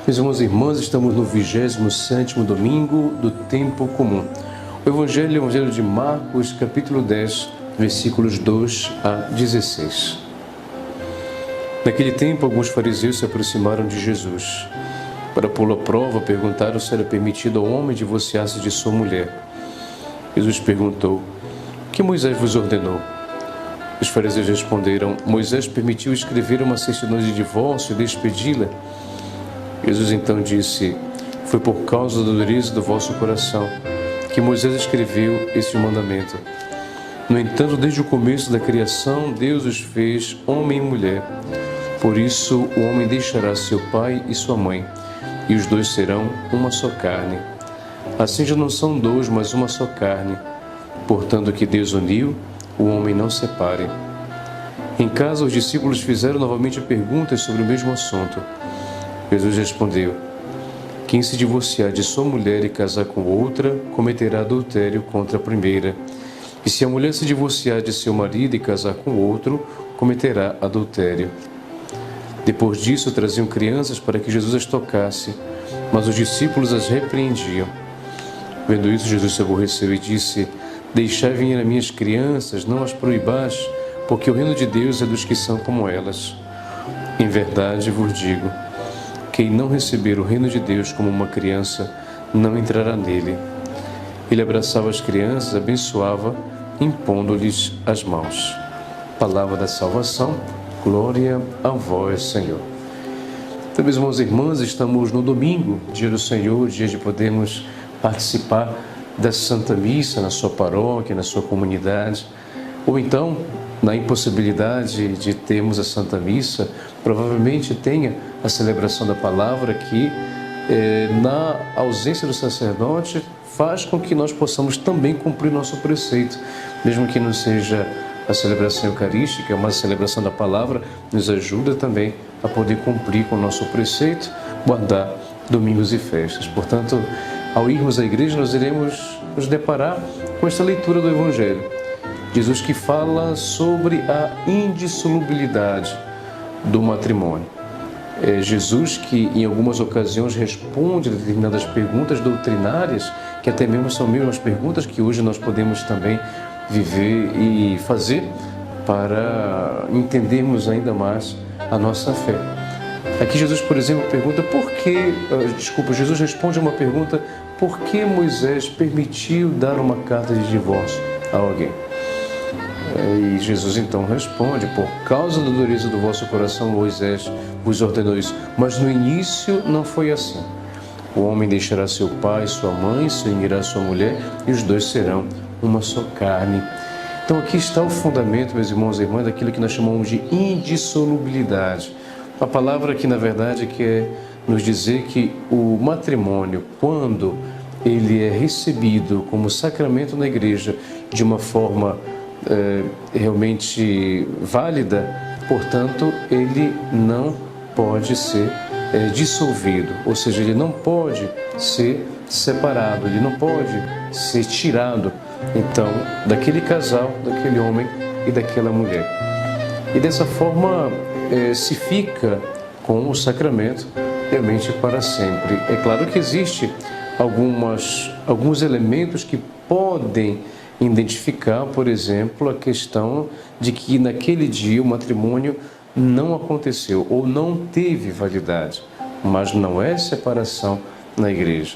Meus irmãos e irmãs, estamos no 27º domingo do tempo comum. O Evangelho é o Evangelho de Marcos, capítulo 10, versículos 2 a 16. Naquele tempo, alguns fariseus se aproximaram de Jesus. Para pô-lo à prova, perguntaram se era permitido ao homem divorciar-se de sua mulher. Jesus perguntou: "Que Moisés vos ordenou?" Os fariseus responderam: "Moisés permitiu escrever uma certidão de divórcio e despedi-la." Jesus então disse: "Foi por causa da dureza do vosso coração que Moisés escreveu este mandamento. No entanto, desde o começo da criação, Deus os fez homem e mulher. Por isso, o homem deixará seu pai e sua mãe, e os dois serão uma só carne. Assim já não são dois, mas uma só carne. Portanto, o que Deus uniu, o homem não separe." Em casa, os discípulos fizeram novamente perguntas sobre o mesmo assunto. Jesus respondeu: "Quem se divorciar de sua mulher e casar com outra, cometerá adultério contra a primeira. E se a mulher se divorciar de seu marido e casar com outro, cometerá adultério." Depois disso, traziam crianças para que Jesus as tocasse, mas os discípulos as repreendiam. Vendo isso, Jesus se aborreceu e disse: "Deixai vir as minhas crianças, não as proibais, porque o reino de Deus é dos que são como elas. Em verdade vos digo, quem não receber o reino de Deus como uma criança, não entrará nele." Ele abraçava as crianças, abençoava, impondo-lhes as mãos. Palavra da salvação, glória a vós, Senhor. Então, meus irmãos e irmãs, estamos no domingo, dia do Senhor, dia de podermos participar da Santa Missa na sua paróquia, na sua comunidade, ou então, na impossibilidade de termos a Santa Missa, provavelmente tenha a celebração da palavra que, na ausência do sacerdote, faz com que nós possamos também cumprir nosso preceito, mesmo que não seja a celebração eucarística, mas a celebração da palavra nos ajuda também a poder cumprir com o nosso preceito, guardar domingos e festas. Portanto, ao irmos à igreja, nós iremos nos deparar com esta leitura do Evangelho. Jesus que fala sobre a indissolubilidade do matrimônio. É Jesus que, em algumas ocasiões, responde a determinadas perguntas doutrinárias, que até mesmo são mesmas perguntas que hoje nós podemos também viver e fazer para entendermos ainda mais a nossa fé. Aqui Jesus, por exemplo, pergunta Jesus responde a uma pergunta: por que Moisés permitiu dar uma carta de divórcio a alguém? E Jesus então responde: por causa da dureza do vosso coração, Moisés vos ordenou isso. Mas no início não foi assim. O homem deixará seu pai e sua mãe, se unirá a sua mulher, e os dois serão uma só carne. Então aqui está o fundamento, meus irmãos e irmãs, daquilo que nós chamamos de indissolubilidade. Uma palavra que, na verdade, quer nos dizer que o matrimônio, quando ele é recebido como sacramento na igreja de uma forma realmente válida, portanto, ele não pode ser dissolvido, ou seja, ele não pode ser separado, ele não pode ser tirado, então, daquele casal, daquele homem e daquela mulher. E dessa forma se fica com o sacramento realmente para sempre. É claro que existe alguns elementos que podem identificar, por exemplo, a questão de que naquele dia o matrimônio não aconteceu ou não teve validade, mas não é separação na igreja.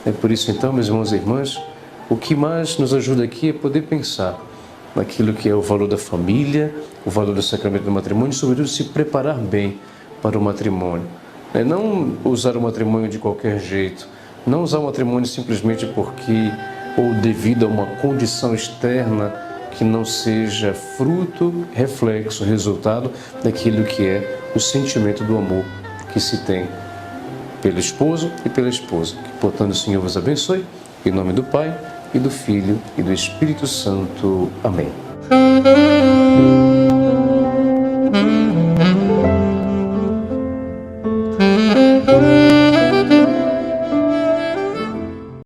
É por isso então, meus irmãos e irmãs, o que mais nos ajuda aqui é poder pensar naquilo que é o valor da família, o valor do sacramento do matrimônio e, sobretudo, se preparar bem para o matrimônio. Não usar o matrimônio de qualquer jeito, não usar o matrimônio simplesmente porque ou devido a uma condição externa que não seja fruto, reflexo, resultado daquilo que é o sentimento do amor que se tem pelo esposo e pela esposa. Que, portanto, o Senhor vos abençoe, em nome do Pai, e do Filho, e do Espírito Santo. Amém.